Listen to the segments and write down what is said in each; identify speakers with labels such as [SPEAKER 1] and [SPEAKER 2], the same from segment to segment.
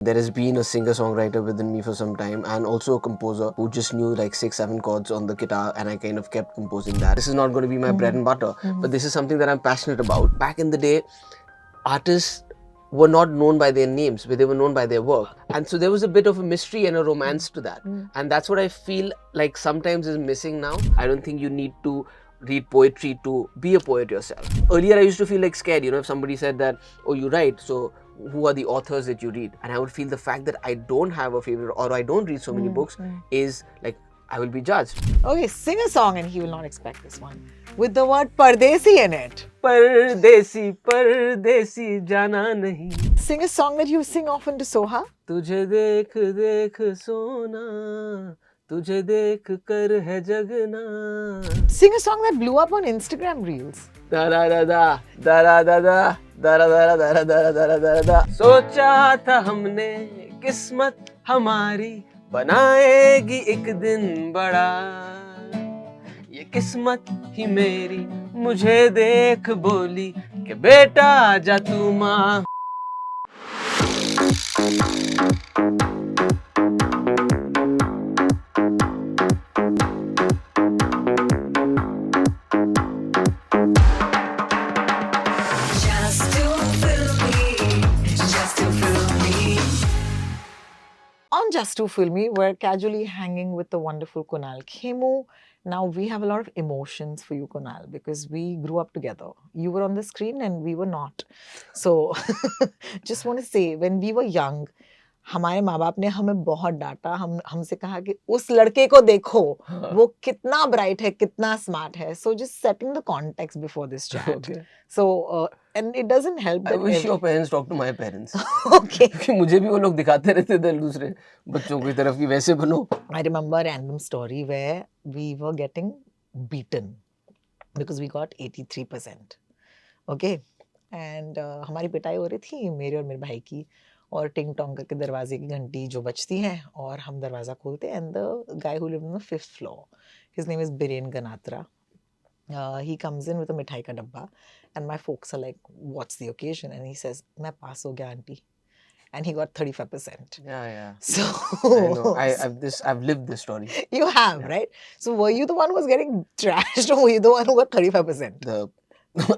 [SPEAKER 1] There has been a singer-songwriter within me for some time, and also a composer who just knew like 6-7 chords on the guitar, and I kind of kept composing that. This is not going to be my bread and butter, but this is something that I'm passionate about. Back in the day, artists were not known by their names, but they were known by their work. And so there was a bit of a mystery and a romance to that. And that's what I feel like sometimes is missing now. I don't think you need to read poetry to be a poet yourself. Earlier, I used to feel like scared, if somebody said that, oh, you write, so who are the authors that you read? And I would feel the fact that I don't have a favorite or I don't read so many books is like, I will be judged.
[SPEAKER 2] Okay, sing a song and he will not expect this one. With the word Pardesi in it.
[SPEAKER 1] Pardesi, Pardesi, jana nahi.
[SPEAKER 2] Sing a song that you sing often to Soha.
[SPEAKER 1] तुझे देख देख सोना, तुझे देख कर है जगना.
[SPEAKER 2] Sing a song that blew up on Instagram Reels.
[SPEAKER 1] Da da da da da da da da da da da da da da da da. सोचा था हमने किस्मत हमारी बनाएगी एक दिन बड़ा, ये किस्मत ही मेरी मुझे देख बोली कि बेटा जा तू माँ.
[SPEAKER 2] On Just to Fill Me, we're casually hanging with the wonderful Kunal Khemu. Now we have a lot of emotions for you, Kunal, because we grew up together. You were on the screen and we were not. So just want to say, when we were young, हमारे माँ बाप ने हमें बहुत डांटा. हमसे कहा कि उस लड़के को देखो, वो कितना bright है, कितना smart है. So just setting the context before this chat.
[SPEAKER 1] Okay.
[SPEAKER 2] So and it doesn't help
[SPEAKER 1] I
[SPEAKER 2] that
[SPEAKER 1] wish your parents talk to my parents.
[SPEAKER 2] Okay.
[SPEAKER 1] क्योंकि मुझे भी वो लोग दिखाते रहते थे दूसरे बच्चों की तरफ कि वैसे बनो.
[SPEAKER 2] I remember a random story where we were getting beaten because we got 83%. Okay. And हमारी पिटाई हो रही थी मेरे और मेरे भाई की, और टिंग टोंग करके दरवाजे की घंटी जो बजती है और हम दरवाजा खोलते हैं. And the guy who lived on the 5th floor, his name is Biren Ganatra. He comes in with a mithai ka dabba, and my folks are like, what's the occasion? And he says, मैं पास हो गया aunty. And he got 35%.
[SPEAKER 1] Yeah.
[SPEAKER 2] So
[SPEAKER 1] I know. I've lived this story.
[SPEAKER 2] You have, right? So were you the one who was getting trashed, or were you the one who got 35%?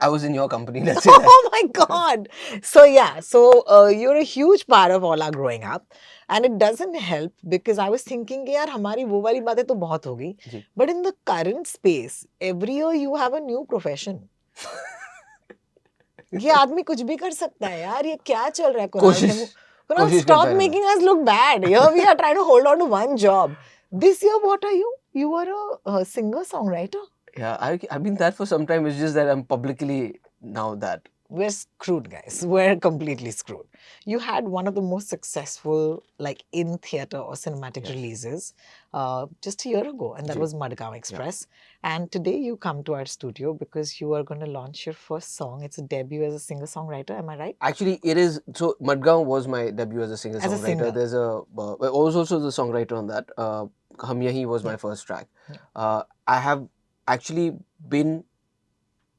[SPEAKER 1] I was in your company, let's say that.
[SPEAKER 2] Oh my God. So yeah, so you're a huge part of all our growing up, and it doesn't help because I was thinking कि यार हमारी वो वाली बातें तो बहुत हो गई,
[SPEAKER 1] जी.
[SPEAKER 2] but in the current space, every year you have a new profession. ये आदमी कुछ भी कर सकता है यार. ये क्या चल रहा है Kunal? Stop making us look bad. Here we are trying to hold on to one job. This year, what are you? You are a singer-songwriter.
[SPEAKER 1] Yeah, I've been that for some time. It's just that I'm publicly now that.
[SPEAKER 2] We're screwed, guys. We're completely screwed. You had one of the most successful, like, in theatre or cinematic releases just a year ago, and that was Madgaon Express. Yeah. And today you come to our studio because you are going to launch your first song. It's a debut as a singer-songwriter, am I right?
[SPEAKER 1] Actually, it is. So, Madgaon was my debut as a singer-songwriter. There's I was also the songwriter on that. Hum Yahi was my first track. Yeah. I have actually been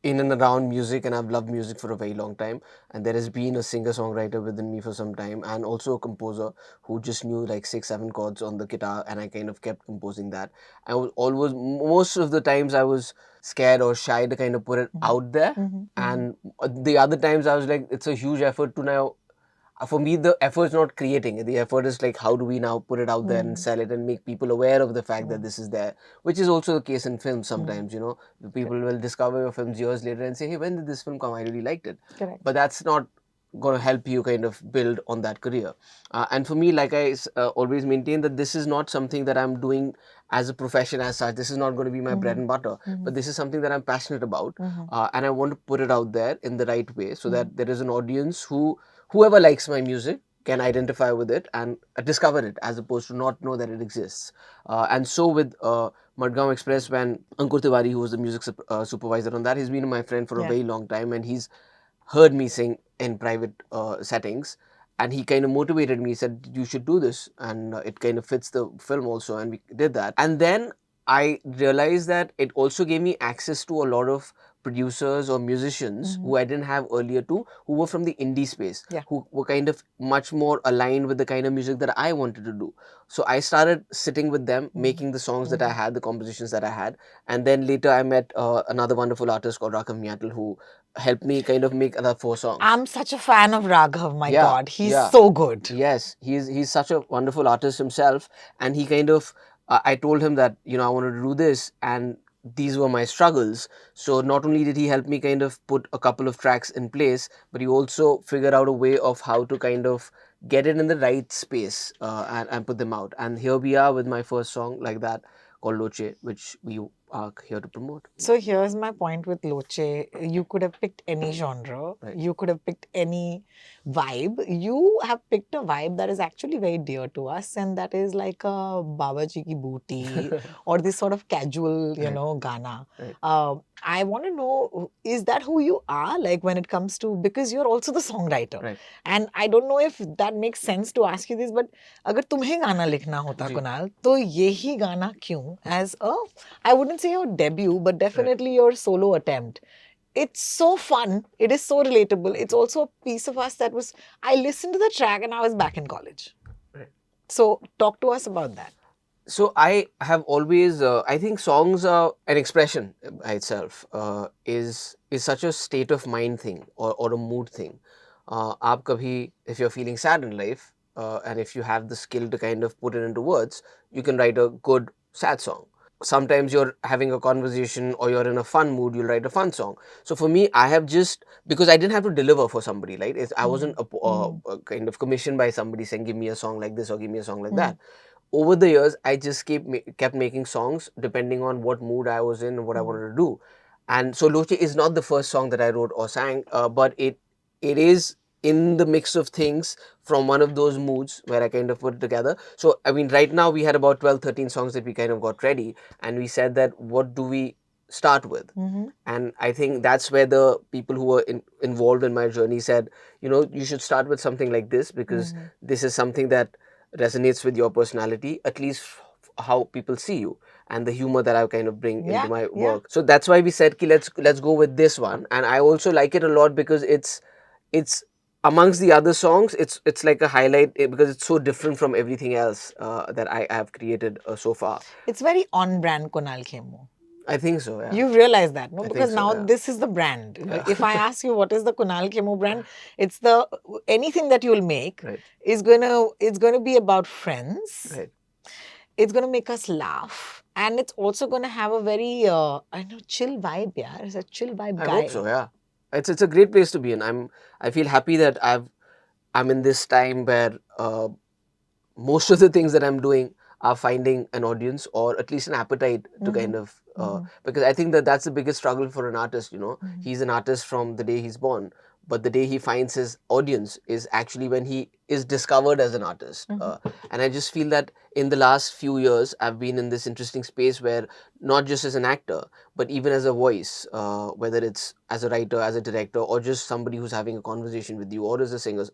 [SPEAKER 1] in and around music, and I've loved music for a very long time, and there has been a singer-songwriter within me for some time, and also a composer who just knew like 6-7 chords on the guitar, and I kind of kept composing that. I was always, most of the times I was scared or shy to kind of put it out there, and the other times I was like, it's a huge effort to now. For me, the effort is not creating it. The effort is like, how do we now put it out there and sell it and make people aware of the fact that this is there, which is also the case in films sometimes, People will discover your films years later and say, hey, when did this film come? I really liked it.
[SPEAKER 2] Correct.
[SPEAKER 1] But that's not going to help you kind of build on that career. And for me, like I always maintain that this is not something that I'm doing as a profession as such. This is not going to be my bread and butter, but this is something that I'm passionate about. And I want to put it out there in the right way so that there is an audience whoever likes my music can identify with it and discover it as opposed to not know that it exists. And so with Madgaon Express, when Ankur Tiwari, who was the music supervisor on that, he's been my friend for a very long time, and he's heard me sing in private settings, and he kind of motivated me. He said, you should do this, and it kind of fits the film also, and we did that. And then I realized that it also gave me access to a lot of producers or musicians who I didn't have earlier too, who were from the indie space,
[SPEAKER 2] Yeah.
[SPEAKER 1] who were kind of much more aligned with the kind of music that I wanted to do. So I started sitting with them, making the songs that I had, the compositions that I had. And then later I met another wonderful artist called Rakam Miatal, who helped me kind of make another 4 songs.
[SPEAKER 2] I'm such a fan of Raghav, my
[SPEAKER 1] Yeah,
[SPEAKER 2] God. He's
[SPEAKER 1] yeah.
[SPEAKER 2] so good.
[SPEAKER 1] Yes, he's such a wonderful artist himself, and he kind of I told him that, you know, I wanted to do this, and these were my struggles. So not only did he help me kind of put a couple of tracks in place, but he also figured out a way of how to kind of get it in the right space, and put them out. And here we are with my first song like that, called Loche, which we are here to promote.
[SPEAKER 2] So here's my point with Loche. You could have picked any genre.
[SPEAKER 1] Right.
[SPEAKER 2] You could have picked any vibe. You have picked a vibe that is actually very dear to us, and that is like a Babaji Ki Booti or this sort of casual, you
[SPEAKER 1] Right.
[SPEAKER 2] know, Ghana.
[SPEAKER 1] Right.
[SPEAKER 2] I want to know, is that who you are? Like when it comes to, because you're also the songwriter.
[SPEAKER 1] Right.
[SPEAKER 2] And I don't know if that makes sense to ask you this, but अगर तुम्हें गाना लिखना होता
[SPEAKER 1] जी.
[SPEAKER 2] कुणाल, तो यही गाना क्यों? As a, I wouldn't say your debut, but definitely your solo attempt. It's so fun. It is so relatable. It's also a piece of us that was, I listened to the track and I was back in college.
[SPEAKER 1] Right.
[SPEAKER 2] So talk to us about that.
[SPEAKER 1] So I have always, I think songs are an expression by itself, is such a state of mind thing, or a mood thing. आप कभी, if you're feeling sad in life, and if you have the skill to kind of put it into words, you can write a good sad song. Sometimes you're having a conversation or you're in a fun mood, you'll write a fun song. So for me, I have just, because I didn't have to deliver for somebody, right? I wasn't a kind of commissioned by somebody saying, give me a song like this or give me a song like that. Over the years, I just kept making songs depending on what mood I was in and what I wanted to do. And so Loche is not the first song that I wrote or sang, but it is in the mix of things from one of those moods where I kind of put it together. So, I mean, right now we had about 12, 13 songs that we kind of got ready, and we said that what do we start with? And I think that's where the people who were involved in my journey said, you know, you should start with something like this, because this is something that resonates with your personality, at least how people see you, and the humor that I kind of bring into my work. So that's why we said, let's go with this one. And I also like it a lot because it's amongst the other songs, it's like a highlight, because it's so different from everything else that I have created so far.
[SPEAKER 2] It's very on brand Kunal Khemu.
[SPEAKER 1] I think so, yeah.
[SPEAKER 2] You've realized that, no?
[SPEAKER 1] I
[SPEAKER 2] Because
[SPEAKER 1] think so,
[SPEAKER 2] now
[SPEAKER 1] yeah.
[SPEAKER 2] this is the brand. If I ask you what is the Kunal Khemu brand, it's the anything that you'll make
[SPEAKER 1] Right.
[SPEAKER 2] is gonna be about friends.
[SPEAKER 1] Right.
[SPEAKER 2] It's gonna make us laugh, and it's also gonna have a very I know, chill vibe. Yeah, it's a chill vibe
[SPEAKER 1] I
[SPEAKER 2] guy.
[SPEAKER 1] hope so, yeah. It's a great place to be in. I feel happy that I'm in this time where most of the things that I'm doing are finding an audience, or at least an appetite to kind of, because I think that that's the biggest struggle for an artist, you know. He's an artist from the day he's born, but the day he finds his audience is actually when he is discovered as an artist. And I just feel that in the last few years, I've been in this interesting space where not just as an actor, but even as a voice, whether it's as a writer, as a director, or just somebody who's having a conversation with you, or as a singer,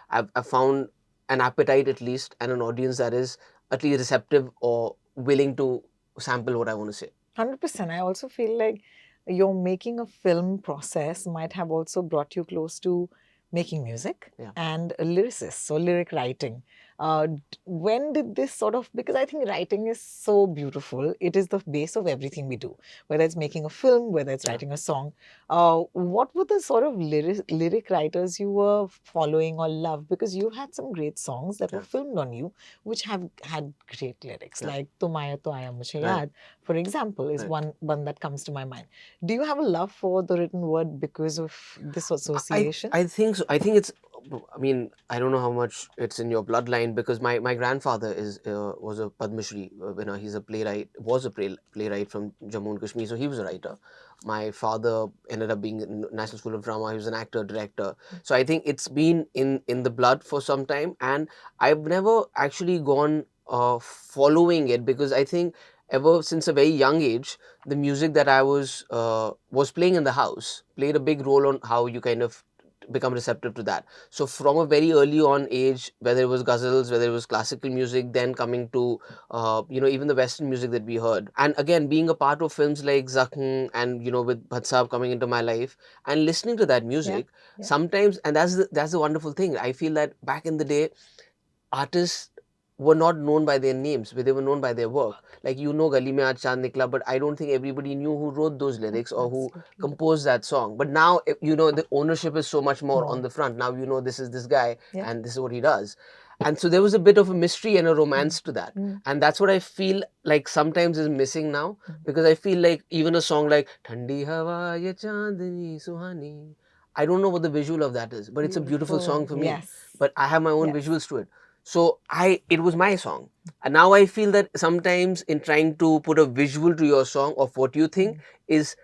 [SPEAKER 1] I've found an appetite at least, and an audience that is at least receptive or willing to sample what I want to say.
[SPEAKER 2] 100%. I also feel like your making a film process might have also brought you close to making music and a lyricist, so lyric writing. When did this sort of, because I think writing is so beautiful. It is the base of everything we do, whether it's making a film, whether it's writing a song. What were the sort of lyric writers you were following or loved? Because you had some great songs that were filmed on you, which have had great lyrics, like Tum Aaya To Aaya Mujhe Yaad, for example, is one that comes to my mind. Do you have a love for the written word because of this association?
[SPEAKER 1] I think so. I think it's, I mean, I don't know how much it's in your bloodline, because my grandfather was a Padma Shri winner. He's a playwright, was a playwright from Jammu and Kashmir, so he was a writer. My father ended up being in National School of Drama. He was an actor, director. So I think it's been in the blood for some time, and I've never actually gone following it, because I think ever since a very young age, the music that I was playing in the house played a big role on how you kind of become receptive to that. So from a very early on age, whether it was ghazals, whether it was classical music, then coming to even the Western music that we heard, and again being a part of films like Zakhn, and with Bhatt Sahab coming into my life and listening to that music, sometimes, and that's the wonderful thing. I feel that back in the day, artists were not known by their names, but they were known by their work. Like, Gali Mein Aaj Chand Nikla, but I don't think everybody knew who wrote those lyrics or who composed that song. But now, the ownership is so much more on the front. Now, this is this guy and this is what he does. And so there was a bit of a mystery and a romance to that. And that's what I feel like sometimes is missing now, because I feel like even a song like Thandi Hawa Ye Chandni Suhani, I don't know what the visual of that is, but it's a beautiful song for me.
[SPEAKER 2] Yes.
[SPEAKER 1] But I have my own visuals to it. So it was my song. And now I feel that sometimes in trying to put a visual to your song of what you think is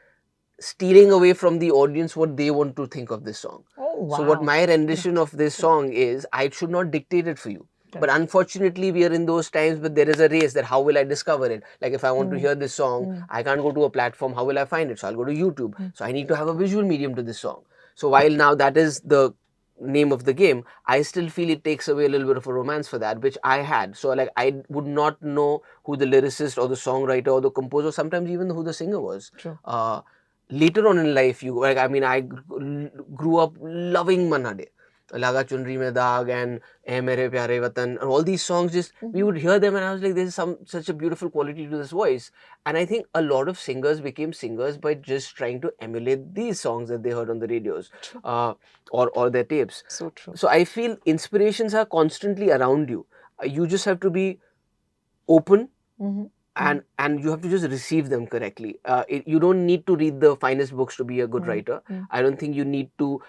[SPEAKER 1] stealing away from the audience what they want to think of this song.
[SPEAKER 2] Oh, wow.
[SPEAKER 1] So what my rendition of this song is, I should not dictate it for you. But unfortunately, we are in those times, but there is a race that how will I discover it? Like, if I want to hear this song, I can't go to a platform. How will I find it? So I'll go to YouTube. So I need to have a visual medium to this song. So while now that is the name of the game, I still feel it takes away a little bit of a romance for that, which I had. So like, I would not know who the lyricist or the songwriter or the composer, sometimes even who the singer was.
[SPEAKER 2] True.
[SPEAKER 1] Later on in life, I grew up loving Manade. Laga Chunri Mein Daag and Eh Mere Pyare Watan, and all these songs, just we would hear them and I was like, there's such a beautiful quality to this voice. And I think a lot of singers became singers by just trying to emulate these songs that they heard on the radios or their tapes.
[SPEAKER 2] So true.
[SPEAKER 1] So I feel inspirations are constantly around you. You just have to be open. And you have to just receive them correctly. You don't need to read the finest books to be a good writer. I don't think you need to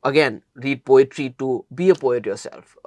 [SPEAKER 1] again read poetry to be a poet yourself.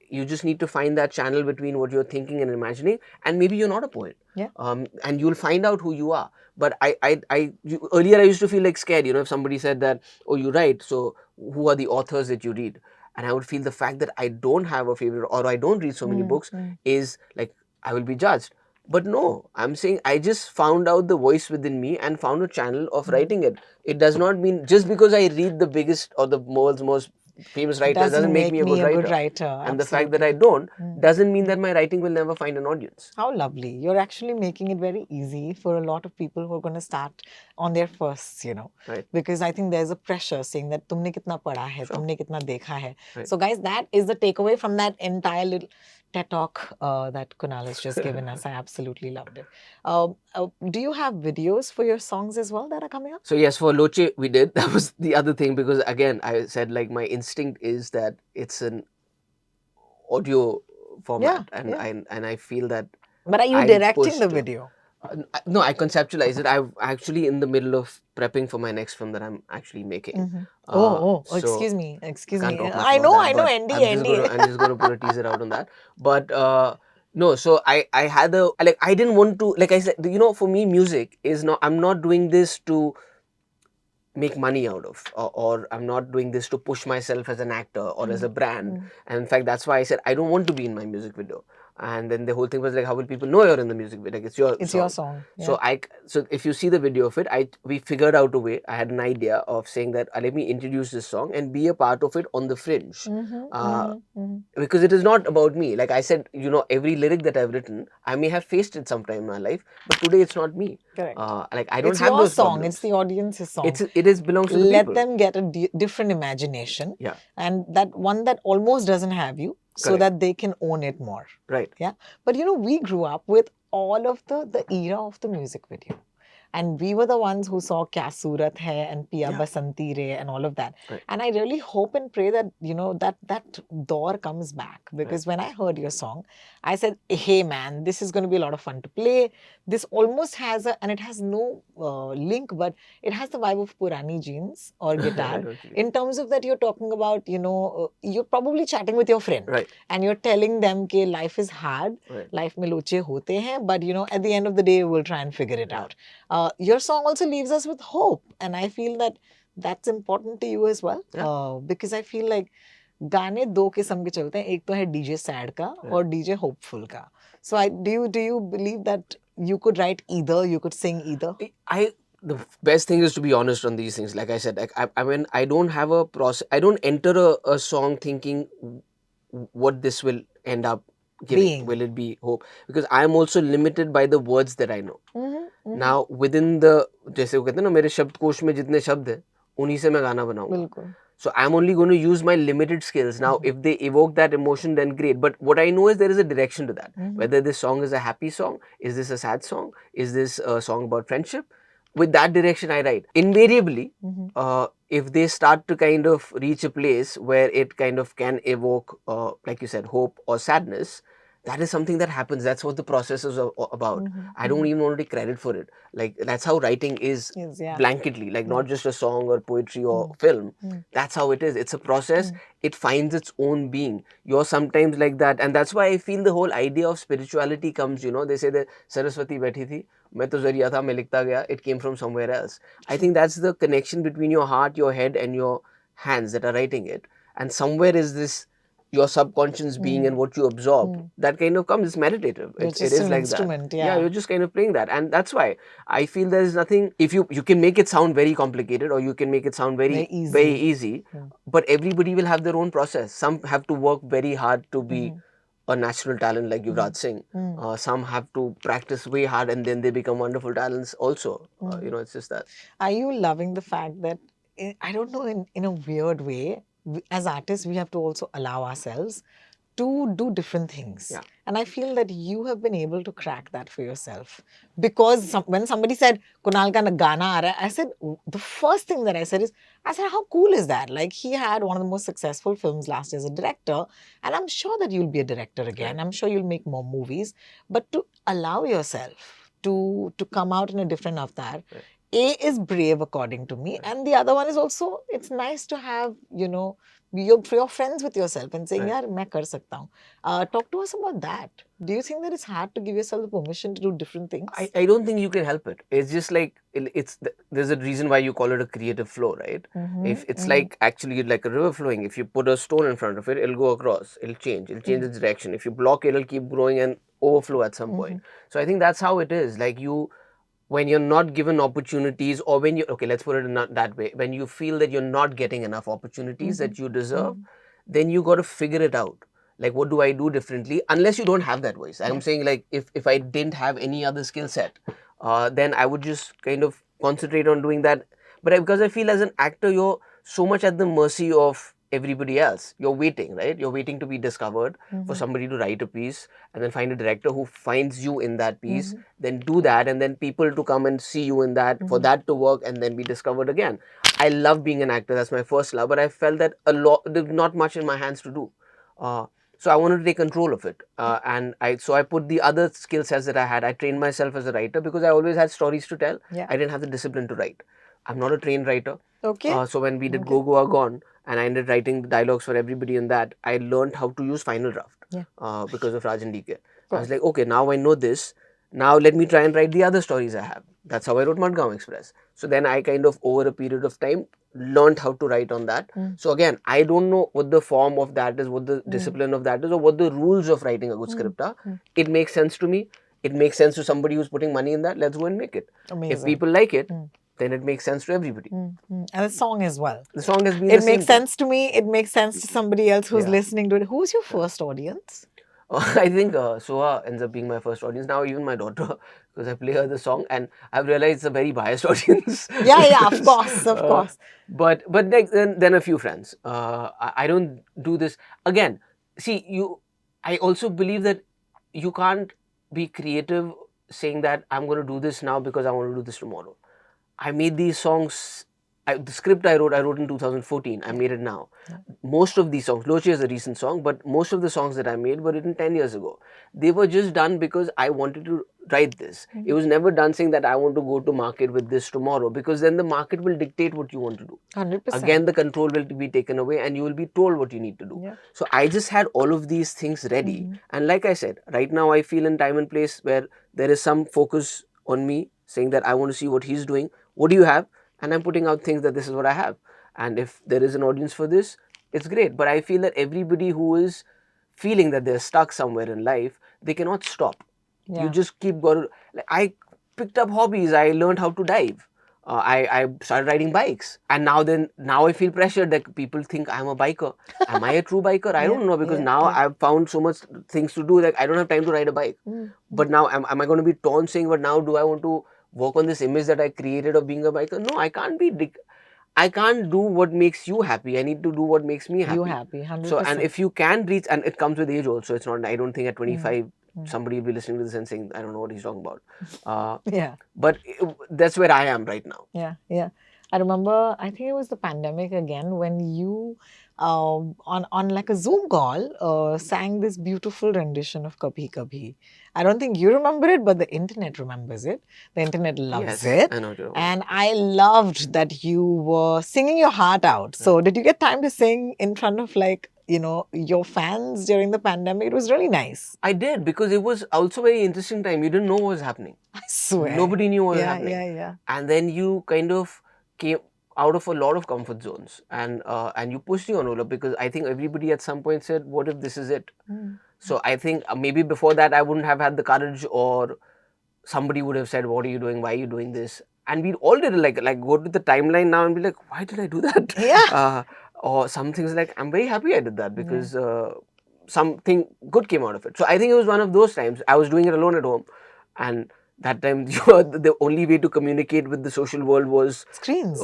[SPEAKER 1] You just need to find that channel between what you're thinking and imagining, and maybe you're not a poet. And you'll find out who you are. But earlier I used to feel like scared, if somebody said that, oh, you write, so who are the authors that you read? And I would feel the fact that I don't have a favorite or I don't read so many books is like I will be judged. But no, I'm saying I just found out the voice within me and found a channel of writing it. It does not mean just because I read the biggest or the world's most famous writers doesn't make me a good writer. And the fact that I don't doesn't mean that my writing will never find an audience.
[SPEAKER 2] How lovely. You're actually making it very easy for a lot of people who are going to start on their firsts,
[SPEAKER 1] Right.
[SPEAKER 2] Because I think there's a pressure saying that tumne kitna padha hai, tumne kitna dekha hai. Right. So guys, that is the takeaway from that entire little TED talk that Kunal has just given us. I absolutely loved it. Do you have videos for your songs as well that are coming up?
[SPEAKER 1] So yes, for Loche we did. That was the other thing, because again, I said like my instinct is that it's an audio format, and I feel that.
[SPEAKER 2] But are you directing the video?
[SPEAKER 1] No, I conceptualize it. I'm actually in the middle of prepping for my next film that I'm actually making.
[SPEAKER 2] Excuse me.
[SPEAKER 1] I know, NDA. I'm just going to put a teaser out on that. But no, so I had I didn't want to, like I said, for me, music is not, I'm not doing this to make money out of, or I'm not doing this to push myself as an actor or as a brand. And in fact, that's why I said I don't want to be in my music video. And then the whole thing was like, how will people know you're in the music video? Like, it's your song. Yeah. So if you see the video of it, we figured out a way. I had an idea of saying that let me introduce this song and be a part of it on the fringe, because it is not about me. Like I said, every lyric that I've written, I may have faced it sometime in my life, but today it's not me.
[SPEAKER 2] Correct.
[SPEAKER 1] Like I don't have those
[SPEAKER 2] song.
[SPEAKER 1] problems.
[SPEAKER 2] It's the audience's song.
[SPEAKER 1] It belongs to the people.
[SPEAKER 2] Let them get a different imagination.
[SPEAKER 1] Yeah.
[SPEAKER 2] And that one that almost doesn't have you. So that they can own it more.
[SPEAKER 1] Right.
[SPEAKER 2] Yeah. But we grew up with all of the era of the music video. And we were the ones who saw Kya Surat Hai and Piya Basanti Re and all of that. Right. And I really hope and pray that, that door comes back. Because when I heard your song, I said, hey man, this is going to be a lot of fun to play. This almost has and it has no link, but it has the vibe of Purani jeans or guitar. In terms of that, you're talking about, you're probably chatting with your friend.
[SPEAKER 1] Right.
[SPEAKER 2] And you're telling them that life is hard. Right. Life mein loche hote hain, but, at the end of the day, we'll try and figure it out. Your song also leaves us with hope. And I feel that that's important to you as well. Yeah. Because I feel like गाने दो किस्म के चलते हैं, एक तो है DJ sad का और डीजे होपफुल का. So do you believe that you could write either, you could sing either?
[SPEAKER 1] I the best thing is to be honest on these things. Like I said, like I mean, I don't have a process. I don't enter a song thinking what this will end up giving.
[SPEAKER 2] Being.
[SPEAKER 1] Will it be hope? Because I'm also limited by the words that I know.
[SPEAKER 2] Mm-hmm.
[SPEAKER 1] Now within the, जैसे वो कहते हैं ना, मेरे शब्दकोश में जितने शब्द हैं उन्हीं से मैं गाना बनाऊंगा.
[SPEAKER 2] बिल्कुल.
[SPEAKER 1] So I'm only going to use my limited skills. Now, if they evoke that emotion, then great. But what I know is there is a direction to that. Whether this song is a happy song, is this a sad song, is this a song about friendship? With that direction, I write. Invariably, if they start to kind of reach a place where it kind of can evoke, like you said, hope or sadness, that is something that happens. That's what the process is about. I don't even want to take credit for it. Like, that's how writing is,
[SPEAKER 2] yeah.
[SPEAKER 1] blanketly, like not just a song or poetry or film. That's how it is. It's a process. It finds its own being. You're sometimes like that. And that's why I feel the whole idea of spirituality comes, you know, they say that Saraswati बैठी थी, मैं तो जरिया था, मैं लिखता गया, it came from somewhere else. I think that's the connection between your heart, your head and your hands that are writing it. And somewhere is this, your subconscious being and what you absorb, that kind of comes. It's meditative. It is
[SPEAKER 2] an
[SPEAKER 1] like
[SPEAKER 2] instrument,
[SPEAKER 1] that.
[SPEAKER 2] yeah.
[SPEAKER 1] You're just kind of playing that. And that's why I feel there's nothing, if you can make it sound very complicated or you can make it sound very easy, but everybody will have their own process. Some have to work very hard to be a natural talent like Yuvraj Singh. Some have to practice way hard and then they become wonderful talents also. You know, it's just that.
[SPEAKER 2] Are you loving the fact that, I don't know, in a weird way, as artists, we have to also allow ourselves to do different things.
[SPEAKER 1] Yeah.
[SPEAKER 2] And I feel that you have been able to crack that for yourself. Because when somebody said, Kunal ka gana aa raha hai, I said, the first thing that I said is, how cool is that? Like, he had one of the most successful films last year as a director. And I'm sure that you'll be a director again. I'm sure you'll make more movies. But to allow yourself to come out in a different avatar, A is brave according to me. And the other one is also, it's nice to have, you know, you're friends with yourself and saying, yaar, main kar sakta hu. Talk to us about that. Do you think that it's hard to give yourself the permission to do different things?
[SPEAKER 1] I don't think you can help it. It's just like, there's a reason why you call it a creative flow, right? If it's like actually like a river flowing, if you put a stone in front of it, it'll go across, it'll change its direction. If you block it, it'll keep growing and overflow at some point. So I think that's how it is. Like, when you're not given opportunities, or when you, okay, let's put it in that way, when you feel that you're not getting enough opportunities that you deserve, then you got to figure it out. Like, what do I do differently? Unless you don't have that voice. I'm saying, like, if I didn't have any other skill set, then I would just kind of concentrate on doing that. But because I feel as an actor, you're so much at the mercy of everybody else. You're waiting, right? You're waiting to be discovered, for somebody to write a piece and then find a director who finds you in that piece, then do that, and then people to come and see you in that, for that to work and then be discovered again. I love being an actor. That's my first love. But I felt that there's not much in my hands to do. So I wanted to take control of it. And I put the other skill sets that I had. I trained myself as a writer because I always had stories to tell. I didn't have the discipline to write. I'm not a trained writer.
[SPEAKER 2] Okay.
[SPEAKER 1] So when we did Go Go Are Gone, and I ended writing the dialogues for everybody in that, I learned how to use Final Draft because of Rajan DK. I was like, okay, now I know this. Now let me try and write the other stories I have. That's how I wrote Madgaon Express. So then I kind of, over a period of time, learned how to write on that. So again, I don't know what the form of that is, what the discipline of that is, or what the rules of writing a good script are. It makes sense to me. It makes sense to somebody who's putting money in that. Let's go and make it.
[SPEAKER 2] Amazing.
[SPEAKER 1] If people like it, then it makes sense to everybody.
[SPEAKER 2] And the song as well.
[SPEAKER 1] The song has been
[SPEAKER 2] It makes sense to me. It makes sense to somebody else who's listening to it. Who's your first audience?
[SPEAKER 1] I think Soha ends up being my first audience. Now even my daughter, because I play her the song, and I've realized it's a very biased audience.
[SPEAKER 2] Yeah, of course.
[SPEAKER 1] But then a few friends. I don't do this again. See, I also believe that you can't be creative saying that I'm going to do this now because I want to do this tomorrow. I made these songs. The script I wrote in 2014. I made it now. Most of these songs, Loche is a recent song, but most of the songs that I made were written 10 years ago. They were just done because I wanted to write this. It was never done saying that I want to go to market with this tomorrow, because then the market will dictate what you want to do.
[SPEAKER 2] 100%.
[SPEAKER 1] Again, the control will be taken away and you will be told what you need to do. So I just had all of these things ready. And like I said, right now I feel in time and place where there is some focus on me saying that I want to see what he's doing. What do you have? And I'm putting out things that this is what I have. And if there is an audience for this, it's great. But I feel that everybody who is feeling that they're stuck somewhere in life, they cannot stop. You just keep going. Like, I picked up hobbies. I learned how to dive. I started riding bikes, and now I feel pressured that people think I'm a biker. Am I a true biker? I don't know, because now I've found so much things to do that I don't have time to ride a bike. But now am I going to be torn saying, but now do I want to work on this image that I created of being a biker? No, I can't I can't do what makes you happy. I need to do what makes me happy.
[SPEAKER 2] You happy, 100%.
[SPEAKER 1] So, and if you can reach, and it comes with age also. It's not, I don't think at 25, somebody will be listening to this and saying, I don't know what he's talking about.
[SPEAKER 2] Yeah.
[SPEAKER 1] But that's where I am right now.
[SPEAKER 2] Yeah, yeah. I remember, I think it was the pandemic again, when you, on like a Zoom call, sang this beautiful rendition of Kabhi Kabhi. I don't think you remember it, but the internet remembers it. The internet loves it.
[SPEAKER 1] I know what you're talking
[SPEAKER 2] And I loved that you were singing your heart out. So did you get time to sing in front of, like, you know, your fans during the pandemic? It was really nice.
[SPEAKER 1] I did, because it was also a very interesting time. You didn't know what was happening.
[SPEAKER 2] I swear.
[SPEAKER 1] Nobody knew what was
[SPEAKER 2] Yeah,
[SPEAKER 1] happening.
[SPEAKER 2] yeah, yeah.
[SPEAKER 1] And then you kind of came out of a lot of comfort zones, and you pushed the envelope, because I think everybody at some point said, what if this is it? So I think maybe before that I wouldn't have had the courage, or somebody would have said, what are you doing? Why are you doing this? And we all did it, like go to the timeline now and be like, why did I do that?
[SPEAKER 2] Yeah.
[SPEAKER 1] Or some things like, I'm very happy I did that, because something good came out of it. So I think it was one of those times. I was doing it alone at home, and that time the only way to communicate with the social world was
[SPEAKER 2] screens.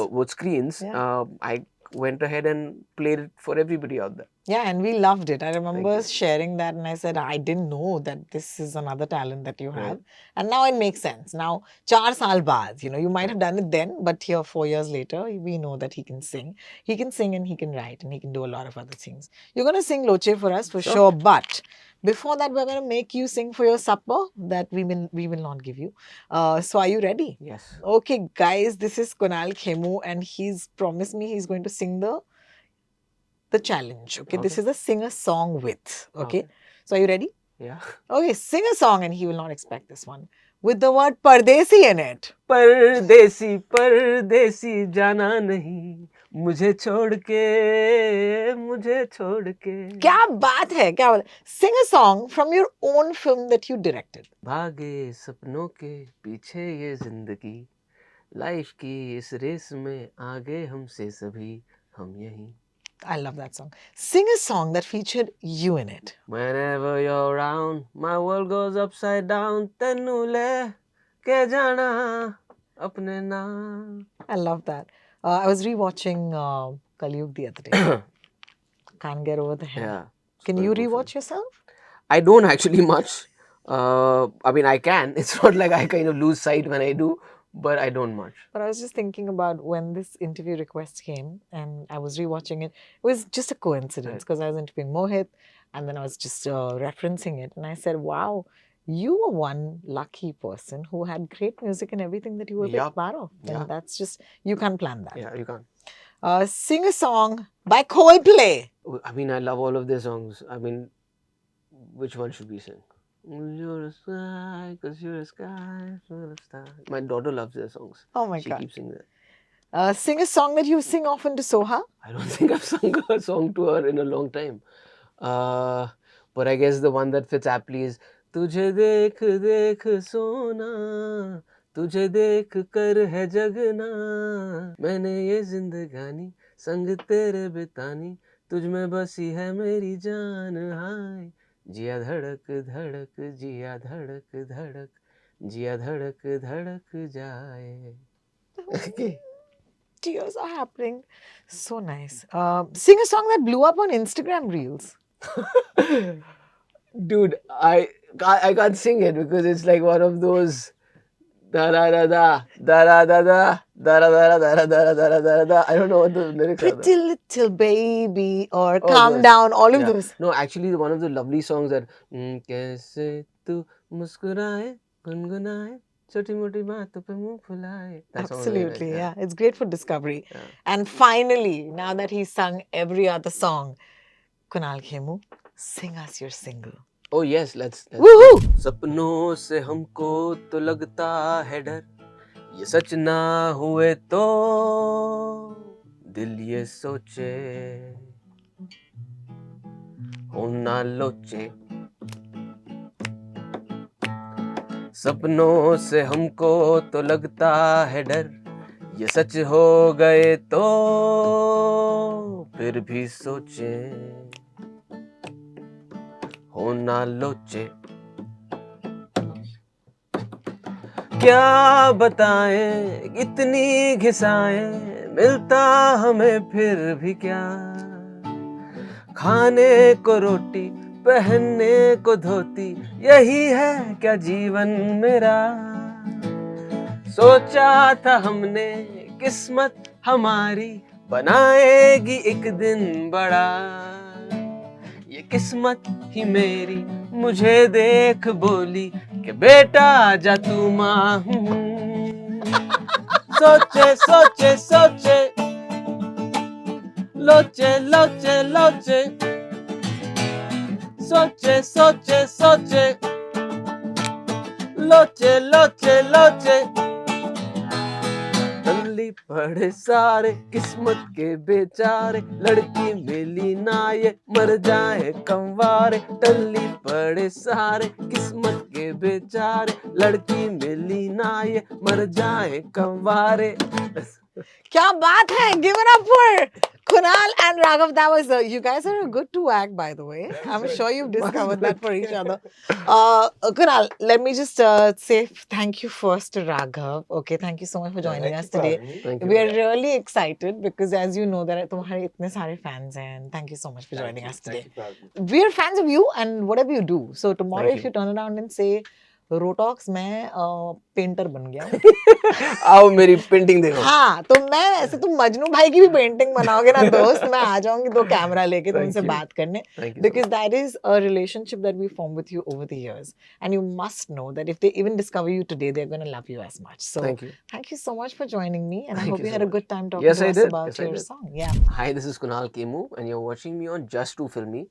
[SPEAKER 1] I went ahead and played it for everybody out there.
[SPEAKER 2] Yeah, and we loved it. I remember sharing that, and I said, I didn't know that this is another talent that you have. And now it makes sense. Now, 4 saal baad, you know, you might have done it then, but here 4 years later, we know that he can sing. He can sing and he can write, and he can do a lot of other things. You're going to sing Loche for us for sure, but before that, we're going to make you sing for your supper that we will not give you. So are you ready?
[SPEAKER 1] Yes.
[SPEAKER 2] Okay, guys, this is Kunal Khemu, and he's promised me he's going to sing the challenge. Okay, this is a singer-song with. Okay, so are you ready?
[SPEAKER 1] Yeah.
[SPEAKER 2] Okay, sing a song, and he will not expect this one, with the word Pardesi in it.
[SPEAKER 1] Pardesi, Pardesi, jana nahi, मुझे छोड़ के, मुझे छोड़ के.
[SPEAKER 2] क्या बात है, क्या बात है. Sing a song from your own film that you directed.
[SPEAKER 1] भागे सपनों के पीछे ये जिंदगी, लाइफ की इस रेस में आगे हमसे सभी, हम यहीं.
[SPEAKER 2] I love that song. Sing a song that featured you in it.
[SPEAKER 1] Whenever you're around, my world goes upside down. Tenu le ke jana apne naam.
[SPEAKER 2] I love that. I was rewatching Kaliyug the other day. Can't get over the hair.
[SPEAKER 1] Yeah.
[SPEAKER 2] Can you rewatch yourself?
[SPEAKER 1] I don't actually much. I mean, I can. It's not like I kind of lose sight when I do, but I don't much.
[SPEAKER 2] But I was just thinking about when this interview request came and I was rewatching it. It was just a coincidence because I was interviewing Mohit and then I was just referencing it. And I said, wow, you were one lucky person who had great music and everything that you were a big part of. And that's just, you can't plan that.
[SPEAKER 1] Yeah, you can't.
[SPEAKER 2] Sing a song by Coldplay.
[SPEAKER 1] I mean, I love all of their songs. I mean, which one should we sing? You're a sky, cause you're a sky full of stars. My daughter loves their songs.
[SPEAKER 2] Oh my God.
[SPEAKER 1] She keeps singing
[SPEAKER 2] that. Sing a song that you sing often to Soha.
[SPEAKER 1] I don't think I've sung a song to her in a long time. But I guess the one that fits aptly is तुझे देख देख सोना, तुझे देख कर है जगना, मैंने ये जिंदगानी संग तेरे बितानी, तुझ में बसी है मेरी जान हाय, जिया धड़क धड़क जिया धड़क धड़क, जिया धड़क धड़क जाए. Okay.
[SPEAKER 2] Tears are happening. So nice. Sing a song that blew up on Instagram Reels.
[SPEAKER 1] Dude, I can't sing it because it's like one of those da da da da da da da da da da da da da da da da da. I don't know what the lyrics are.
[SPEAKER 2] Pretty little baby or calm down, all of those.
[SPEAKER 1] No, actually one of the lovely songs that कैसे तू मुस्कुराए गुनगुनाए छोटी मोटी बातों पे मुंह फुलाए.
[SPEAKER 2] Absolutely, yeah. It's great for discovery. And finally, now that he's sung every other song, Kunal Khemu, sing us your single.
[SPEAKER 1] Oh yes, let's.
[SPEAKER 2] Woohoo!
[SPEAKER 1] सपनों से हमको तो लगता है डर, ये सच ना हुए तो दिल ये सोचे हो ना लोचे. सपनों से हमको तो लगता है डर, ये सच हो गए तो फिर भी सोचे, हो ना लोचे। क्या बताएं इतनी घिसाएं, मिलता हमें फिर भी क्या। खाने को रोटी, पहनने को धोती, यही है क्या जीवन मेरा। सोचा था हमने किस्मत हमारी बनाएगी एक दिन बड़ा, ये किस्मत ही मेरी मुझे देख बोली कि बेटा जा तू माँ। सोचे सोचे सोचे, लोचे लोचे लोचे, सोचे सोचे सोचे, लोचे लोचे लोचे। टल्ली पड़े सारे किस्मत के बेचारे, लड़की मिली ना ये मर जाए कंवारे। टल्ली पड़े सारे किस्मत के बेचारे, लड़की मिली ना ये मर जाए कंवारे।
[SPEAKER 2] क्या बात है! Give it up for Kunal and Raghav. That was you guys are a good to act, by the way. I'm sure you've discovered that for each other. Kunal, let me just say thank you first to Raghav. Okay, thank you so much for joining us today. We are really excited because, as you know, there are तुम्हारे इतने सारे fans हैं, and thank you so much for joining us today. We are fans of you and whatever you do. So tomorrow, if you turn around and say, रोटॉक्स मैं painter बन गया,
[SPEAKER 1] आओ मेरी painting देखो।
[SPEAKER 2] हाँ, तो मैं ऐसे तुम मजनू भाई की भी पेंटिंग बनाओगे ना दोस्त, मैं आ जाऊंगी 2 कैमरा लेके तुमसे बात करने, because that is a relationship that we formed with you over the years, and you must know that if they even discover you today, they're going to love you as much. So thank you so much for joining me, and I hope you had a good time talking to us about your song. Yeah.
[SPEAKER 1] Hi, this is Kunal Kemu, and you're watching me on Just to Film Me.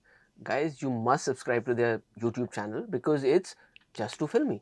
[SPEAKER 1] Guys, you must subscribe to their YouTube channel because it's Just to Film Me.